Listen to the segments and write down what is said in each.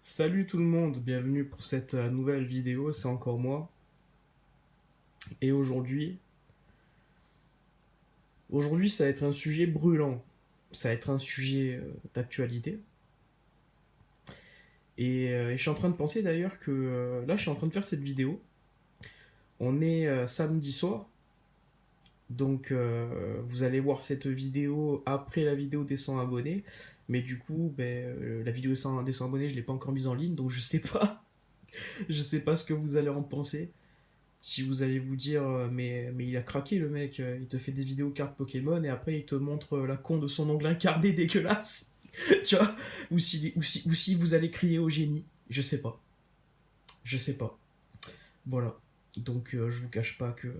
Salut tout le monde, bienvenue pour cette nouvelle vidéo, c'est encore moi. Et aujourd'hui ça va être un sujet brûlant, ça va être un sujet d'actualité. Et je suis en train de penser d'ailleurs que là je suis en train de faire cette vidéo. On est samedi soir, donc vous allez voir cette vidéo après la vidéo des 100 abonnés. Mais du coup, la vidéo des 100 abonnés je l'ai pas encore mise en ligne, donc je sais pas, je sais pas ce que vous allez en penser. Si vous allez vous dire, mais il a craqué le mec, il te fait des vidéos cartes Pokémon et après il te montre la con de son ongle incarné dégueulasse, tu vois, ou si vous allez crier au génie, je sais pas, voilà. Donc je vous cache pas que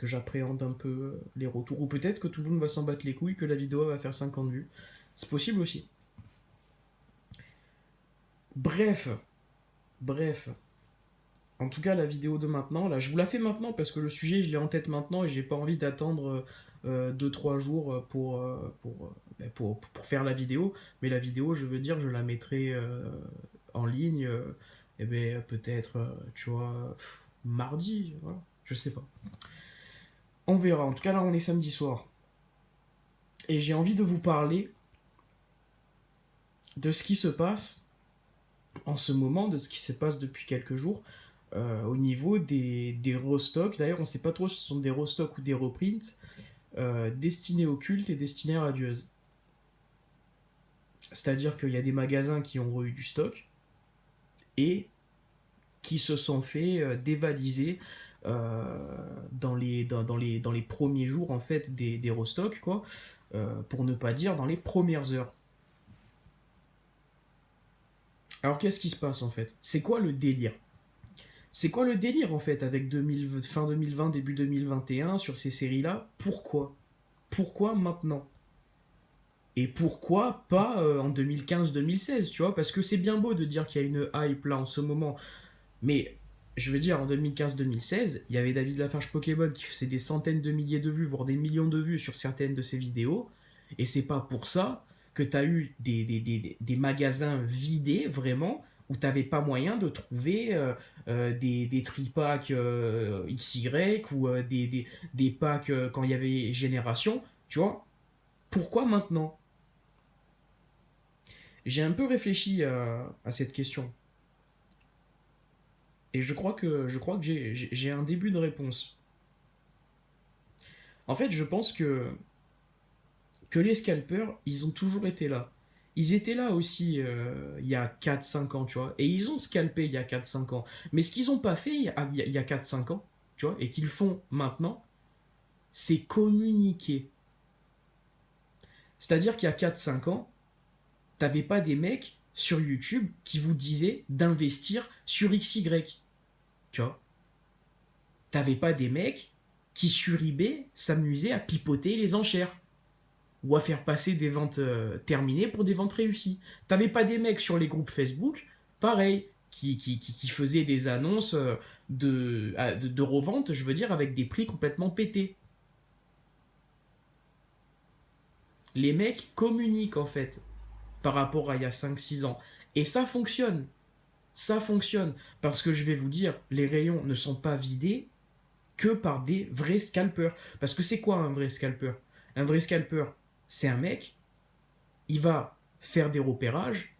j'appréhende un peu les retours, ou peut-être que tout le monde va s'en battre les couilles, que la vidéo va faire 50 vues, c'est possible aussi. Bref, bref, en tout cas, la vidéo de maintenant, là, je vous la fais maintenant parce que le sujet, je l'ai en tête maintenant et j'ai pas envie d'attendre 2-3 jours pour faire la vidéo. Mais la vidéo, je veux dire, je la mettrai en ligne, et ben, peut-être, tu vois, mardi, voilà, je sais pas. On verra. En tout cas, là, on est samedi soir. Et j'ai envie de vous parler de ce qui se passe en ce moment, de ce qui se passe depuis quelques jours, au niveau des restocks. D'ailleurs, on ne sait pas trop si ce sont des restocks ou des reprints destinés au culte et destinés à Radieuse. C'est-à-dire qu'il y a des magasins qui ont eu du stock et qui se sont fait dévaliser dans les premiers jours en fait des restocks, quoi, pour ne pas dire dans les premières heures. Alors qu'est-ce qui se passe en fait? C'est quoi le délire? C'est quoi le délire en fait avec fin 2020, début 2021 sur ces séries-là? Pourquoi? Pourquoi maintenant? Et pourquoi pas en 2015-2016, tu vois? Parce que c'est bien beau de dire qu'il y a une hype là en ce moment, mais je veux dire, en 2015-2016, il y avait David Lafarge Pokémon qui faisait des centaines de milliers de vues, voire des millions de vues sur certaines de ses vidéos, et c'est pas pour ça que t'as eu des magasins vidés, vraiment, où t'avais pas moyen de trouver des tripacks XY ou des packs quand il y avait Génération, tu vois? Pourquoi maintenant? J'ai un peu réfléchi à cette question. Et je crois que j'ai un début de réponse. En fait, je pense que les scalpers, ils ont toujours été là. Ils étaient là aussi il y a 4-5 ans, tu vois. Et ils ont scalpé il y a 4-5 ans. Mais ce qu'ils n'ont pas fait il y a 4-5 ans, tu vois, et qu'ils font maintenant, c'est communiquer. C'est-à-dire qu'il y a 4-5 ans, t'avais pas des mecs sur YouTube qui vous disaient d'investir sur XY. Tu vois. T'avais pas des mecs qui sur eBay s'amusaient à pipoter les enchères ou à faire passer des ventes terminées pour des ventes réussies. T'avais pas des mecs sur les groupes Facebook, pareil, qui faisaient des annonces de revente, je veux dire, avec des prix complètement pétés. Les mecs communiquent en fait par rapport à il y a 5-6 ans. Et ça fonctionne. Ça fonctionne. Parce que je vais vous dire, les rayons ne sont pas vidés que par des vrais scalpers. Parce que c'est quoi un vrai scalper? Un vrai scalper, c'est un mec, il va faire des repérages,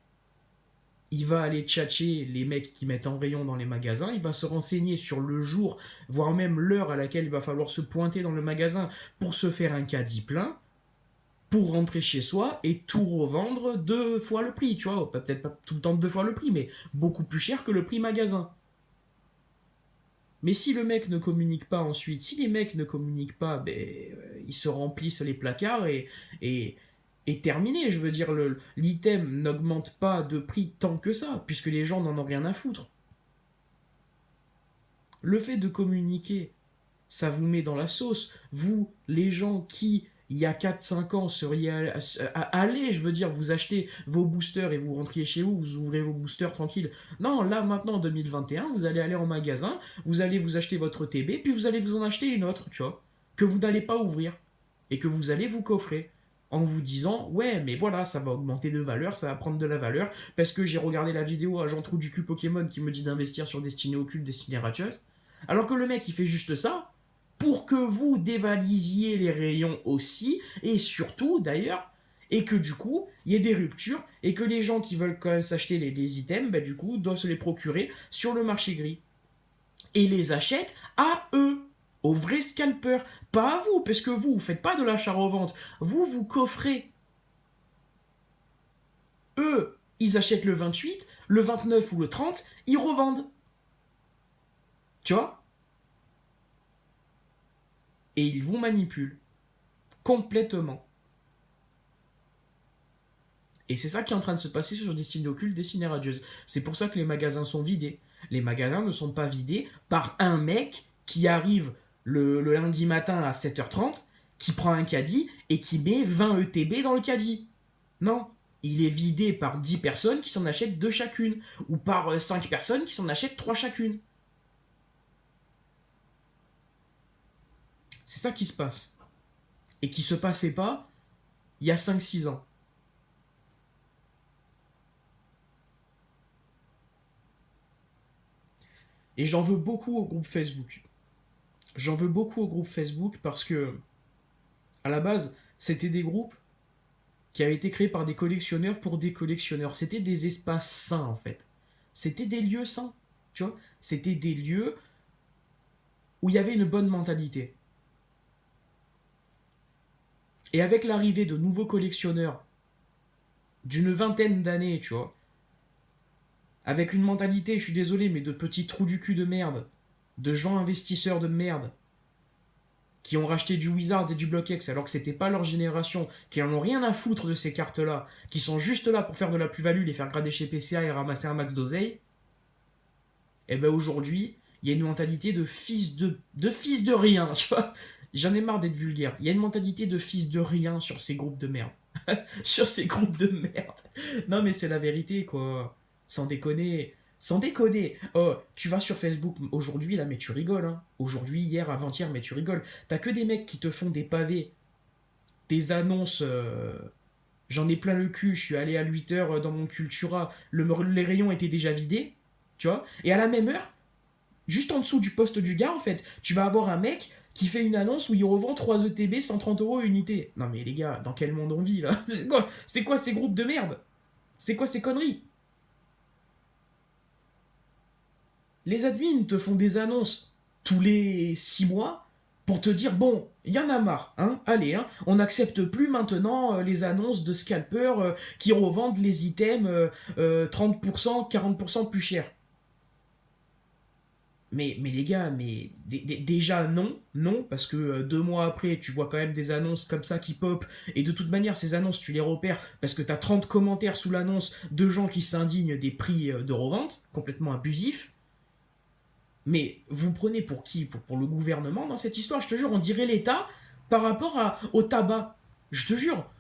il va aller tchatcher les mecs qui mettent en rayon dans les magasins, il va se renseigner sur le jour, voire même l'heure à laquelle il va falloir se pointer dans le magasin pour se faire un caddie plein, pour rentrer chez soi et tout revendre 2 fois le prix, tu vois, peut-être pas tout le temps 2 fois le prix, mais beaucoup plus cher que le prix magasin. Mais si le mec ne communique pas ensuite, si les mecs ne communiquent pas, ils se remplissent les placards et, et terminé. Je veux dire, l'item n'augmente pas de prix tant que ça, puisque les gens n'en ont rien à foutre. Le fait de communiquer, ça vous met dans la sauce. Vous, les gens qui, il y a 4-5 ans, seriez allés, je veux dire, vous achetez vos boosters et vous rentriez chez vous, vous ouvrez vos boosters tranquille. Non, là, maintenant, en 2021, vous allez aller en magasin, vous allez vous acheter votre TB, puis vous allez vous en acheter une autre, tu vois, que vous n'allez pas ouvrir et que vous allez vous coffrer. en vous disant ouais mais voilà ça va augmenter de valeur, ça va prendre de la valeur parce que j'ai regardé la vidéo à Jean Trou du cul Pokémon qui me dit d'investir sur Destiné Occulte, Destiné Ratcheuse, alors que le mec il fait juste ça pour que vous dévalisiez les rayons aussi, et surtout d'ailleurs, et que du coup, il y ait des ruptures, et que les gens qui veulent quand même s'acheter les items, bah, du coup, doivent se les procurer sur le marché gris. Et les achètent à eux, aux vrais scalpers, pas à vous, parce que vous faites pas de l'achat-revente, vous coffrez. Eux, ils achètent le 28, le 29 ou le 30, ils revendent. Tu vois? Et ils vous manipulent complètement. Et c'est ça qui est en train de se passer sur Destiné Occulte, Destiné Radieuse. C'est pour ça que les magasins sont vidés. Les magasins ne sont pas vidés par un mec qui arrive le lundi matin à 7h30, qui prend un caddie et qui met 20 ETB dans le caddie. Non, il est vidé par 10 personnes qui s'en achètent 2 chacune, ou par 5 personnes qui s'en achètent 3 chacune. C'est ça qui se passe. Et qui se passait pas il y a 5-6 ans. Et j'en veux beaucoup au groupe Facebook. J'en veux beaucoup au groupe Facebook parce que, à la base, c'était des groupes qui avaient été créés par des collectionneurs pour des collectionneurs. C'était des espaces sains, en fait. C'était des lieux sains, tu vois. C'était des lieux où il y avait une bonne mentalité. Et avec l'arrivée de nouveaux collectionneurs d'une vingtaine d'années, tu vois, avec une mentalité, je suis désolé, mais de petits trous du cul de merde, de gens investisseurs de merde, qui ont racheté du Wizard et du BlockX alors que c'était pas leur génération, qui en ont rien à foutre de ces cartes-là, qui sont juste là pour faire de la plus-value, les faire grader chez PCA et ramasser un max d'oseille, et ben aujourd'hui, il y a une mentalité de fils de rien, tu vois. J'en ai marre d'être vulgaire. Il y a une mentalité de fils de rien sur ces groupes de merde. Sur ces groupes de merde. Non mais c'est la vérité quoi. Sans déconner. Sans déconner. Oh, tu vas sur Facebook aujourd'hui là mais tu rigoles hein. Aujourd'hui, hier, avant-hier mais tu rigoles. T'as que des mecs qui te font des pavés, des annonces. J'en ai plein le cul, je suis allé à 8h dans mon Cultura, les rayons étaient déjà vidés, tu vois. Et à la même heure, juste en dessous du poste du gars, en fait, tu vas avoir un mec qui fait une annonce où il revend 3 ETB 130 euros unité. Non mais les gars, dans quel monde on vit là? C'est quoi ces groupes de merde? C'est quoi ces conneries? Les admins te font des annonces tous les 6 mois pour te dire bon, il y en a marre, hein, allez, hein, on n'accepte plus maintenant les annonces de scalpers qui revendent les items 30%, 40% plus cher. Mais les gars, mais déjà non, non, parce que 2 mois après, tu vois quand même des annonces comme ça qui pop, et de toute manière, ces annonces, tu les repères parce que t'as 30 commentaires sous l'annonce de gens qui s'indignent des prix de revente, complètement abusifs. Mais vous prenez pour qui pour le gouvernement dans cette histoire? Je te jure, on dirait l'État par rapport au tabac. Je te jure,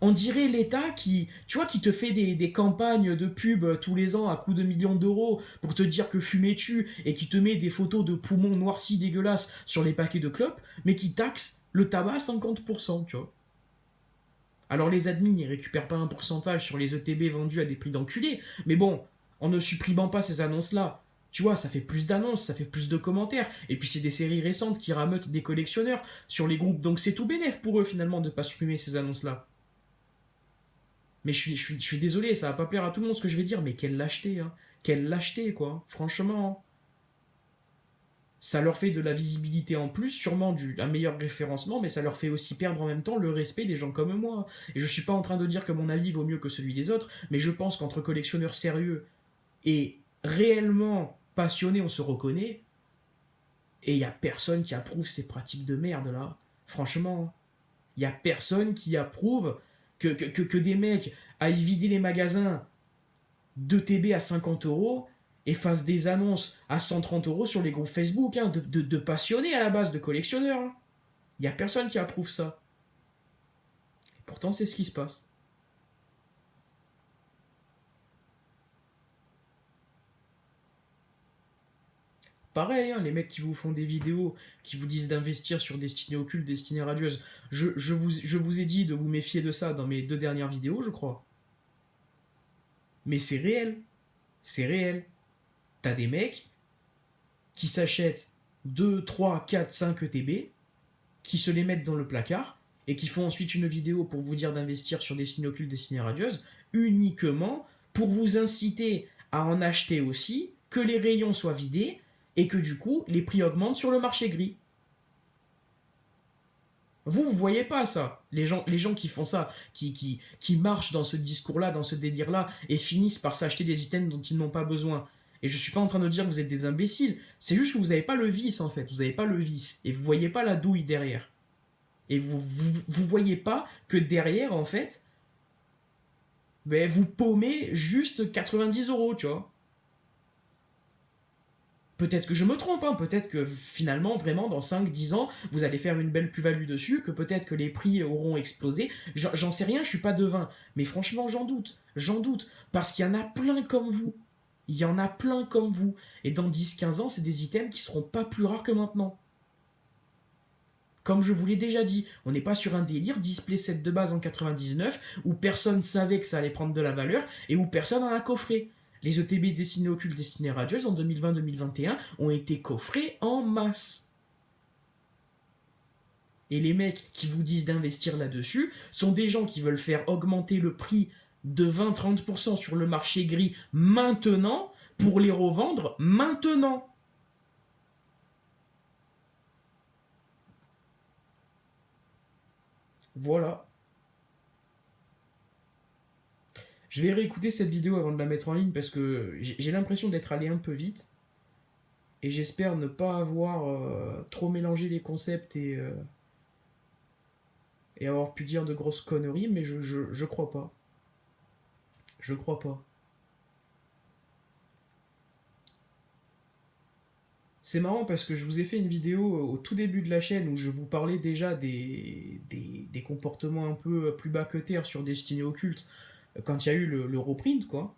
on dirait l'État qui, tu vois, qui te fait des campagnes de pub tous les ans à coups de millions d'euros pour te dire que fumer tue et qui te met des photos de poumons noircis dégueulasses sur les paquets de clopes, mais qui taxe le tabac à 50%, tu vois. Alors les admins, ils récupèrent pas un pourcentage sur les ETB vendus à des prix d'enculés, mais bon, en ne supprimant pas ces annonces-là, tu vois, ça fait plus d'annonces, ça fait plus de commentaires, et puis c'est des séries récentes qui rameutent des collectionneurs sur les groupes, donc c'est tout bénef pour eux finalement de pas supprimer ces annonces-là. Mais je suis désolé, ça va pas plaire à tout le monde ce que je vais dire, mais quelle lâcheté, hein. Quelle lâcheté, quoi. Franchement, hein. Ça leur fait de la visibilité en plus, sûrement un meilleur référencement, mais ça leur fait aussi perdre en même temps le respect des gens comme moi. Et je suis pas en train de dire que mon avis vaut mieux que celui des autres, mais je pense qu'entre collectionneurs sérieux et réellement passionnés, on se reconnaît, et il y a personne qui approuve ces pratiques de merde là. Franchement, il y a personne qui approuve que des mecs aillent vider les magasins de TB à 50 euros et fassent des annonces à 130 euros sur les groupes Facebook, hein, de passionnés à la base, de collectionneurs. Hein. Il n'y a personne qui approuve ça. Et pourtant, c'est ce qui se passe. Pareil, hein, les mecs qui vous font des vidéos, qui vous disent d'investir sur Destinée Occulte, Destinée Radieuse, je vous ai dit de vous méfier de ça dans mes 2 dernières vidéos, je crois. Mais c'est réel. C'est réel. T'as des mecs qui s'achètent 2, 3, 4, 5 ETB, qui se les mettent dans le placard, et qui font ensuite une vidéo pour vous dire d'investir sur Destinée Occulte, Destinée Radieuse, uniquement pour vous inciter à en acheter aussi, que les rayons soient vidés, et que du coup, les prix augmentent sur le marché gris. Vous voyez pas ça. Les gens qui font ça, qui marchent dans ce discours-là, dans ce délire-là, et finissent par s'acheter des items dont ils n'ont pas besoin. Et je suis pas en train de dire que vous êtes des imbéciles. C'est juste que vous n'avez pas le vice, en fait. Vous n'avez pas le vice. Et vous voyez pas la douille derrière. Et vous voyez pas que derrière, en fait, ben, vous paumez juste 90 €, tu vois. Peut-être que je me trompe, hein. Peut-être que finalement, vraiment, dans 5, 10 ans, vous allez faire une belle plus-value dessus, que peut-être que les prix auront explosé. J'en sais rien, je suis pas devin. Mais franchement, j'en doute. J'en doute. Parce qu'il y en a plein comme vous. Il y en a plein comme vous. Et dans 10, 15 ans, c'est des items qui seront pas plus rares que maintenant. Comme je vous l'ai déjà dit, on n'est pas sur un délire display set de base en 99 où personne savait que ça allait prendre de la valeur et où personne en a coffré. Les ETB destinés occultes, destinés radieuses en 2020-2021 ont été coffrés en masse. Et les mecs qui vous disent d'investir là-dessus sont des gens qui veulent faire augmenter le prix de 20-30% sur le marché gris maintenant pour les revendre maintenant. Voilà. Je vais réécouter cette vidéo avant de la mettre en ligne parce que j'ai l'impression d'être allé un peu vite. Et j'espère ne pas avoir trop mélangé les concepts et avoir pu dire de grosses conneries, mais je crois pas. Je crois pas. C'est marrant parce que je vous ai fait une vidéo au tout début de la chaîne où je vous parlais déjà des comportements un peu plus bas que terre sur Destinée Occulte quand il y a eu le reprint, quoi.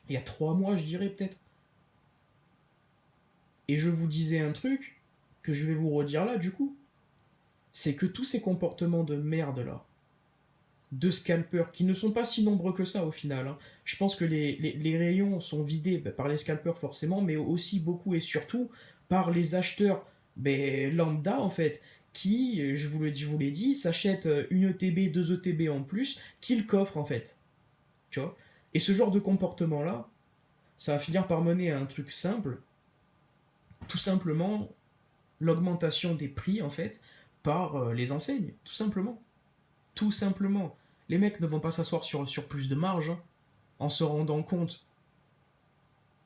Il y a 3 mois, je dirais peut-être. Et je vous disais un truc que je vais vous redire là, du coup. C'est que tous ces comportements de merde là, de scalpers, qui ne sont pas si nombreux que ça au final, hein. Je pense que les rayons sont vidés par les scalpers forcément, mais aussi beaucoup et surtout par les acheteurs lambda en fait, qui, je vous l'ai dit, s'achètent une ETB, 2 ETB en plus, qu'ils coffrent en fait. Tu vois. Et ce genre de comportement là, ça va finir par mener à un truc simple, tout simplement l'augmentation des prix en fait par les enseignes, tout simplement. Tout simplement. Les mecs ne vont pas s'asseoir sur plus de marge hein, en se rendant compte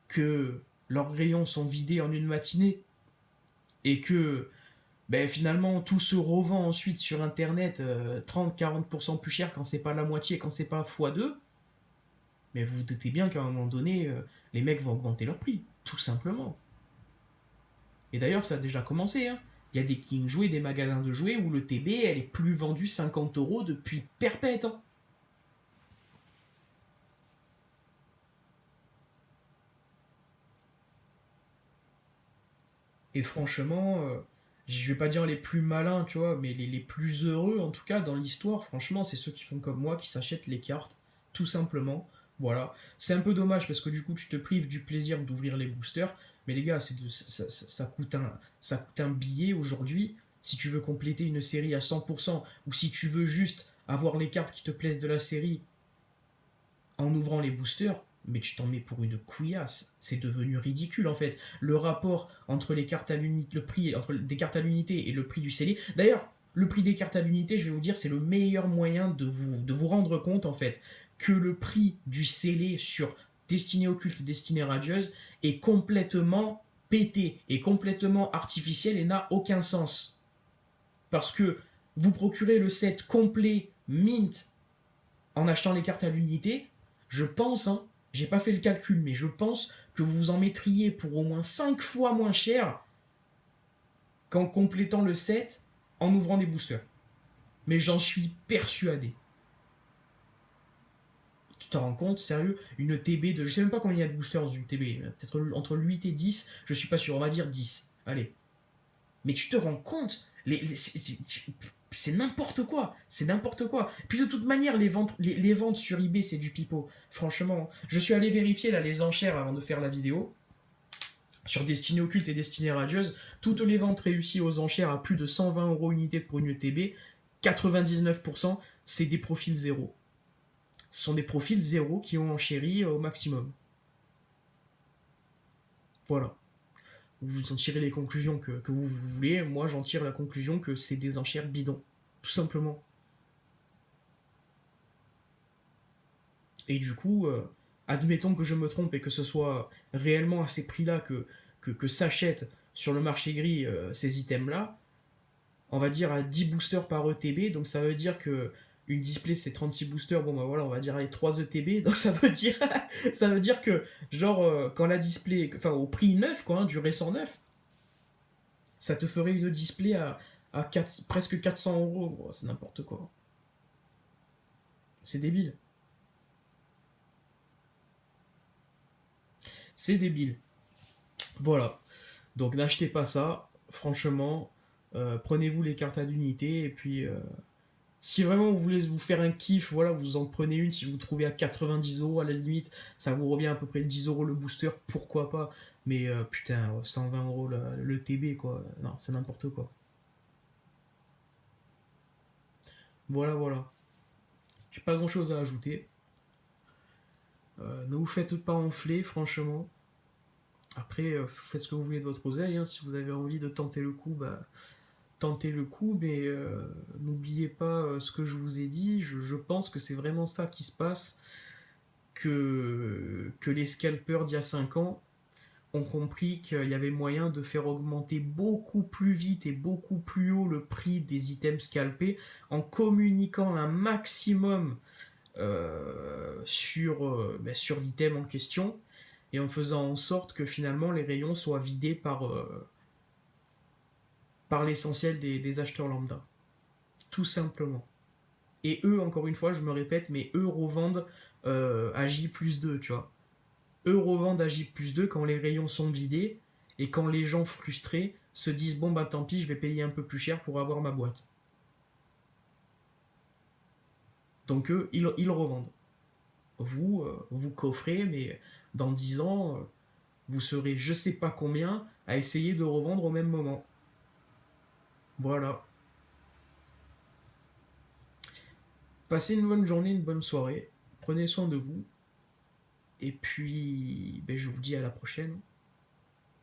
que leurs rayons sont vidés en une matinée et que finalement tout se revend ensuite sur internet 30-40% plus cher quand c'est pas la moitié, quand c'est pas x2. Mais vous vous doutez bien qu'à un moment donné, les mecs vont augmenter leur prix, tout simplement. Et d'ailleurs, ça a déjà commencé. Hein. Il y a des King Jouets, des magasins de jouets où le TB, elle est plus vendue 50 € depuis perpète. Hein. Et franchement, je vais pas dire les plus malins, tu vois, mais les plus heureux, en tout cas, dans l'histoire, franchement, c'est ceux qui font comme moi, qui s'achètent les cartes, tout simplement. Voilà. C'est un peu dommage parce que du coup, tu te prives du plaisir d'ouvrir les boosters. Mais les gars, ça coûte un billet aujourd'hui. Si tu veux compléter une série à 100%, ou si tu veux juste avoir les cartes qui te plaisent de la série en ouvrant les boosters, mais tu t'en mets pour une couillasse. C'est devenu ridicule en fait. Le rapport entre les cartes à l'unité, le prix entre des cartes à l'unité et le prix du scellé. D'ailleurs, le prix des cartes à l'unité, je vais vous dire, c'est le meilleur moyen de vous rendre compte en fait que le prix du scellé sur Destinée Occulte et Destinée Radieuse est complètement pété, est complètement artificiel et n'a aucun sens. Parce que vous procurez le set complet mint en achetant les cartes à l'unité, je pense, hein, j'ai pas fait le calcul, mais je pense que vous vous en mettriez pour au moins 5 fois moins cher qu'en complétant le set en ouvrant des boosters. Mais j'en suis persuadé. te rends compte, sérieux, une TB de... Je sais même pas combien il y a de boosters d'une TB, peut-être entre 8 et 10, je suis pas sûr, on va dire 10. Allez. Mais tu te rends compte, c'est n'importe quoi, c'est n'importe quoi. Puis de toute manière, les ventes sur eBay, c'est du pipeau. Franchement, je suis allé vérifier là les enchères avant de faire la vidéo. Sur Destinée Occulte et Destinée Radieuse, toutes les ventes réussies aux enchères à plus de 120 euros unité pour une ETB, 99%, c'est des profils zéro. Ce sont des profils zéro qui ont enchéri au maximum. Voilà. Vous en tirez les conclusions que vous voulez. Moi, j'en tire la conclusion que c'est des enchères bidons. Tout simplement. Et du coup, admettons que je me trompe et que ce soit réellement à ces prix-là que s'achètent sur le marché gris ces items-là, on va dire à 10 boosters par ETB, donc ça veut dire que une display c'est 36 boosters, bon bah voilà, on va dire les 3 ETB, donc ça veut dire ça veut dire que genre quand la display, enfin au prix neuf quoi, hein, du récent neuf, ça te ferait une display à 4, presque 400 euros, c'est n'importe quoi. C'est débile. C'est débile. Voilà. Donc n'achetez pas ça, franchement. Prenez-vous les cartes à l'unité et puis si vraiment vous voulez vous faire un kiff, voilà, vous en prenez une. Si vous trouvez à 90 euros à la limite, ça vous revient à peu près 10 euros le booster, pourquoi pas. Mais putain, 120 euros le TB quoi. Non, c'est n'importe quoi. Voilà, voilà. J'ai pas grand chose à ajouter. Ne vous faites pas enfler, franchement. Après, faites ce que vous voulez de votre oseille. Hein. Si vous avez envie de tenter le coup, bah, tentez le coup, mais n'oubliez pas ce que je vous ai dit. Je pense que c'est vraiment ça qui se passe, que les scalpers d'il y a 5 ans ont compris qu'il y avait moyen de faire augmenter beaucoup plus vite et beaucoup plus haut le prix des items scalpés en communiquant un maximum sur l'item en question et en faisant en sorte que finalement les rayons soient vidés par l'essentiel des acheteurs lambda. Tout simplement. Et eux, encore une fois, je me répète, mais eux revendent à J plus 2, tu vois. Eux revendent à J plus 2 quand les rayons sont vidés et quand les gens frustrés se disent bon bah tant pis, je vais payer un peu plus cher pour avoir ma boîte. Donc eux, ils revendent. Vous, vous coffrez, mais dans 10 ans, vous serez je sais pas combien à essayer de revendre au même moment. Voilà. Passez une bonne journée, une bonne soirée. Prenez soin de vous. Et puis, ben, je vous dis à la prochaine.